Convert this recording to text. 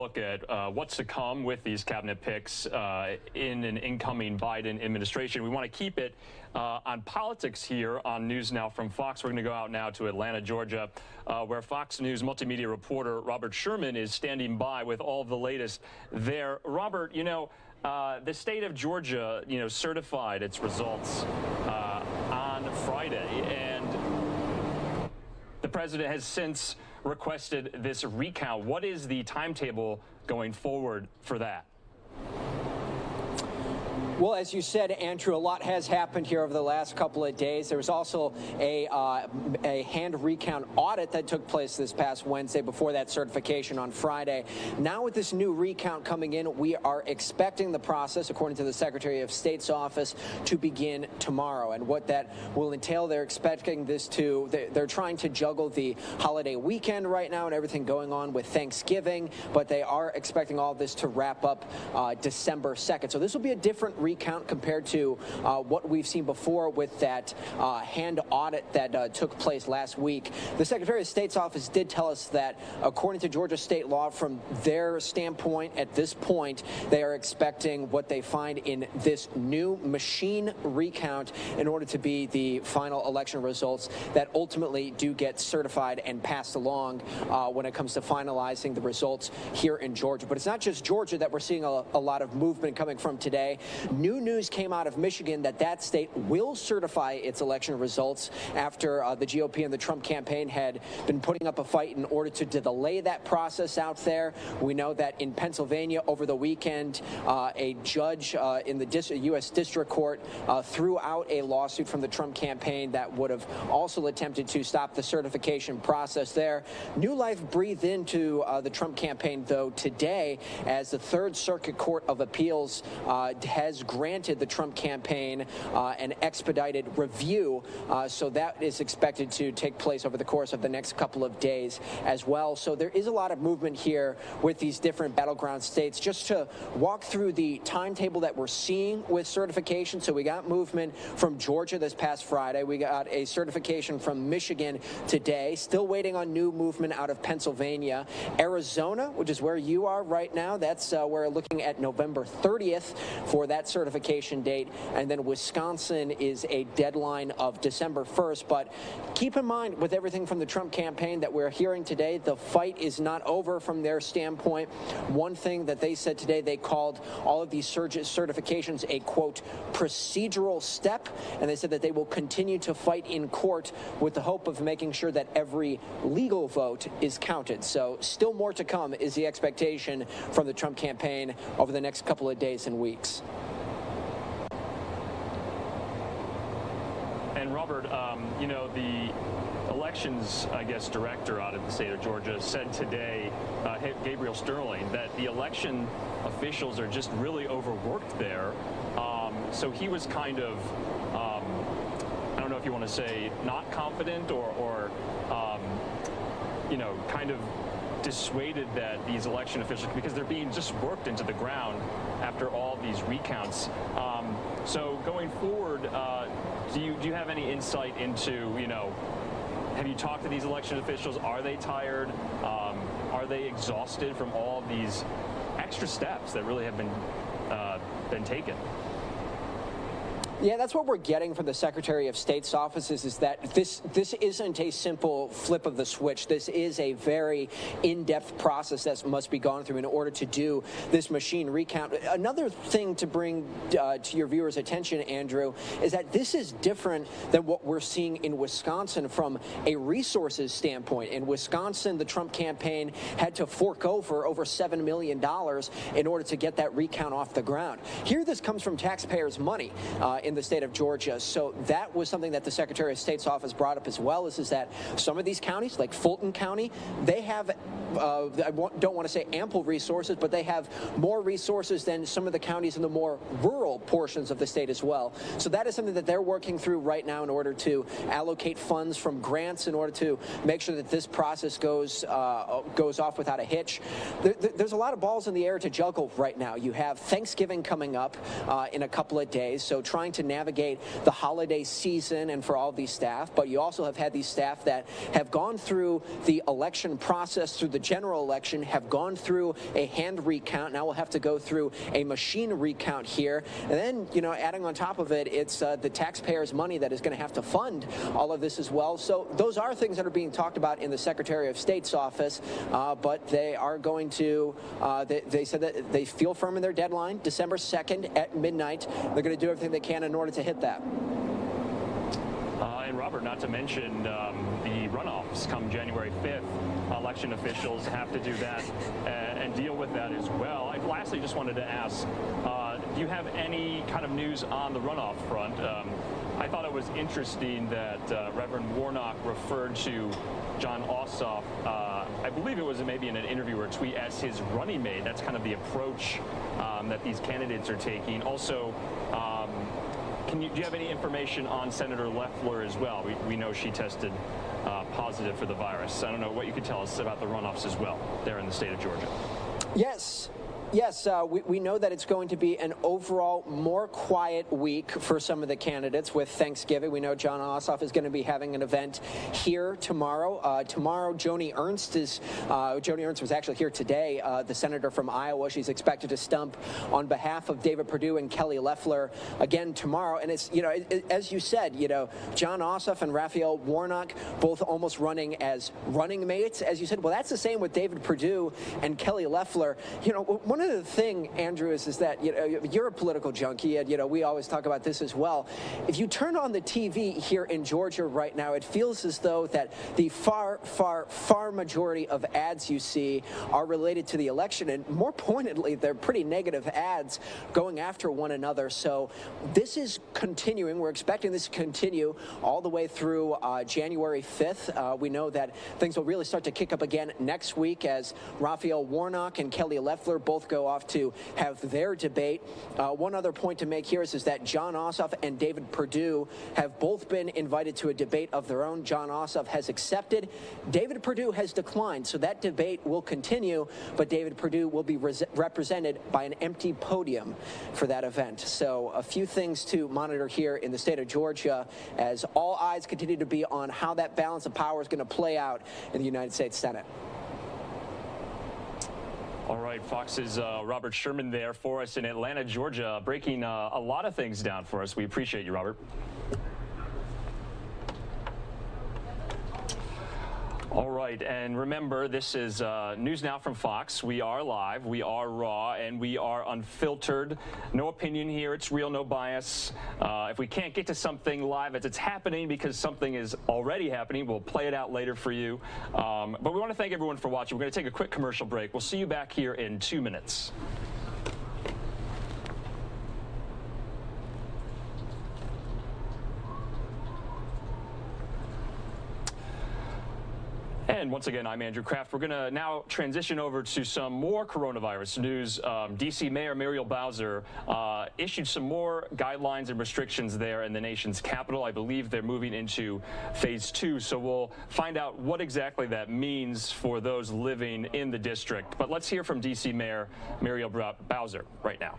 Look at what's to come with these cabinet picks in an incoming Biden administration. We want to keep it on politics here on NewsNOW from Fox. We're going to go out now to Atlanta, Georgia, where Fox News multimedia reporter Robert Sherman is standing by with all of the latest there. Robert, the state of Georgia, certified its results on Friday, and the president has since requested this recount. What is the timetable going forward for that? Well, as you said, Andrew, a lot has happened here over the last couple of days. There was also a hand recount audit that took place this past Wednesday before that certification on Friday. Now with this new recount coming in, we are expecting the process, according to the Secretary of State's office, to begin tomorrow. And what that will entail, they're expecting this to, they're trying to juggle the holiday weekend right now and everything going on with Thanksgiving, but they are expecting all of this to wrap up December 2nd. So this will be a different recount compared to what we've seen before with that hand audit that took place last week. The Secretary of State's office did tell us that, according to Georgia state law, from their standpoint at this point, they are expecting what they find in this new machine recount in order to be the final election results that ultimately do get certified and passed along when it comes to finalizing the results here in Georgia. But it's not just Georgia that we're seeing a lot of movement coming from today. New news came out of Michigan that state will certify its election results after the GOP and the Trump campaign had been putting up a fight in order to delay that process out there. We know that in Pennsylvania over the weekend, a judge in the U.S. District Court threw out a lawsuit from the Trump campaign that would have also attempted to stop the certification process there. New life breathed into the Trump campaign, though, today, as the Third Circuit Court of Appeals has granted the Trump campaign an expedited review, so that is expected to take place over the course of the next couple of days as well. So there is a lot of movement here with these different battleground states. Just to walk through the timetable that we're seeing with certification, so we got movement from Georgia this past Friday. We got a certification from Michigan today. Still waiting on new movement out of Pennsylvania. Arizona, which is where you are right now, that's we're looking at November 30th for that certification date, and then Wisconsin is a deadline of December 1st. But keep in mind, with everything from the Trump campaign that we're hearing today, the fight is not over from their standpoint. One thing that they said today, they called all of these certifications a, quote, procedural step, and they said that they will continue to fight in court with the hope of making sure that every legal vote is counted. So still more to come is the expectation from the Trump campaign over the next couple of days and weeks. And Robert, the elections, director out of the state of Georgia said today, Gabriel Sterling, that the election officials are just really overworked there. So he was kind of, I don't know if you want to say not confident or kind of dissuaded that these election officials, because they're being just worked into the ground after all these recounts. So going forward, do you have any insight into, have you talked to these election officials? Are they tired? Are they exhausted from all these extra steps that really have been taken? Yeah, that's what we're getting from the Secretary of State's offices, is that this isn't a simple flip of the switch. This is a very in-depth process that must be gone through in order to do this machine recount. Another thing to bring to your viewers' attention, Andrew, is that this is different than what we're seeing in Wisconsin from a resources standpoint. In Wisconsin, the Trump campaign had to fork over $7 million in order to get that recount off the ground. Here, this comes from taxpayers' money in the state of Georgia. So that was something that the Secretary of State's office brought up as well, is that some of these counties, like Fulton County, they have, I don't want to say ample resources, but they have more resources than some of the counties in the more rural portions of the state as well. So that is something that they're working through right now in order to allocate funds from grants in order to make sure that this process goes off without a hitch. There's a lot of balls in the air to juggle right now. You have Thanksgiving coming up in a couple of days, so trying to to navigate the holiday season and for all of these staff, but you also have had these staff that have gone through the election process, through the general election, have gone through a hand recount. Now we'll have to go through a machine recount here. And then, you know, adding on top of it, it's the taxpayers' money that is going to have to fund all of this as well. So those are things that are being talked about in the Secretary of State's office, but they are going to, they said that they feel firm in their deadline, December 2nd at midnight. They're going to do everything they can in order to hit that. And Robert, not to mention the runoffs come January 5th. Election officials have to do that and deal with that as well. I lastly just wanted to ask, do you have any kind of news on the runoff front? I thought it was interesting that Reverend Warnock referred to Jon Ossoff, I believe it was maybe in an interview or a tweet, as his running mate. That's kind of the approach that these candidates are taking. Also, do you have any information on Senator Loeffler as well? We know she tested positive for the virus. I don't know what you could tell us about the runoffs as well there in the state of Georgia. Yes. Yes, we know that it's going to be an overall more quiet week for some of the candidates with Thanksgiving. We know Jon Ossoff is going to be having an event here tomorrow. Tomorrow, Joni Ernst was actually here today, the senator from Iowa. She's expected to stump on behalf of David Perdue and Kelly Loeffler again tomorrow. And it's, you know, as you said, you know, Jon Ossoff and Raphael Warnock both almost running as running mates, as you said. Well, that's the same with David Perdue and Kelly Loeffler. You know, one of the thing, Andrew, is that, you know, you're a political junkie, and, you know, we always talk about this as well. If you turn on the TV here in Georgia right now, it feels as though that the far majority of ads you see are related to the election, and more pointedly, they're pretty negative ads going after one another. So this is continuing. We're expecting this to continue all the way through January 5th. We know that things will really start to kick up again next week as Raphael Warnock and Kelly Loeffler both go off to have their debate. One other point to make here is that Jon Ossoff and David Perdue have both been invited to a debate of their own. Jon Ossoff has accepted. David Perdue has declined, so that debate will continue, but David Perdue will be represented by an empty podium for that event. So a few things to monitor here in the state of Georgia as all eyes continue to be on how that balance of power is going to play out in the United States Senate. All right, Fox's Robert Sherman there for us in Atlanta, Georgia, breaking a lot of things down for us. We appreciate you, Robert. All right, and remember, this is News Now from Fox. We are live, we are raw, and we are unfiltered. No opinion here, it's real, no bias. If we can't get to something live as it's happening because something is already happening, we'll play it out later for you. But we want to thank everyone for watching. We're going to take a quick commercial break. We'll see you back here in 2 minutes. And once again, I'm Andrew Kraft. We're going to now transition over to some more coronavirus news. D.C. Mayor Muriel Bowser issued some more guidelines and restrictions there in the nation's capital. I believe they're moving into phase 2, so we'll find out what exactly that means for those living in the district. But let's hear from D.C. Mayor Muriel Bowser right now.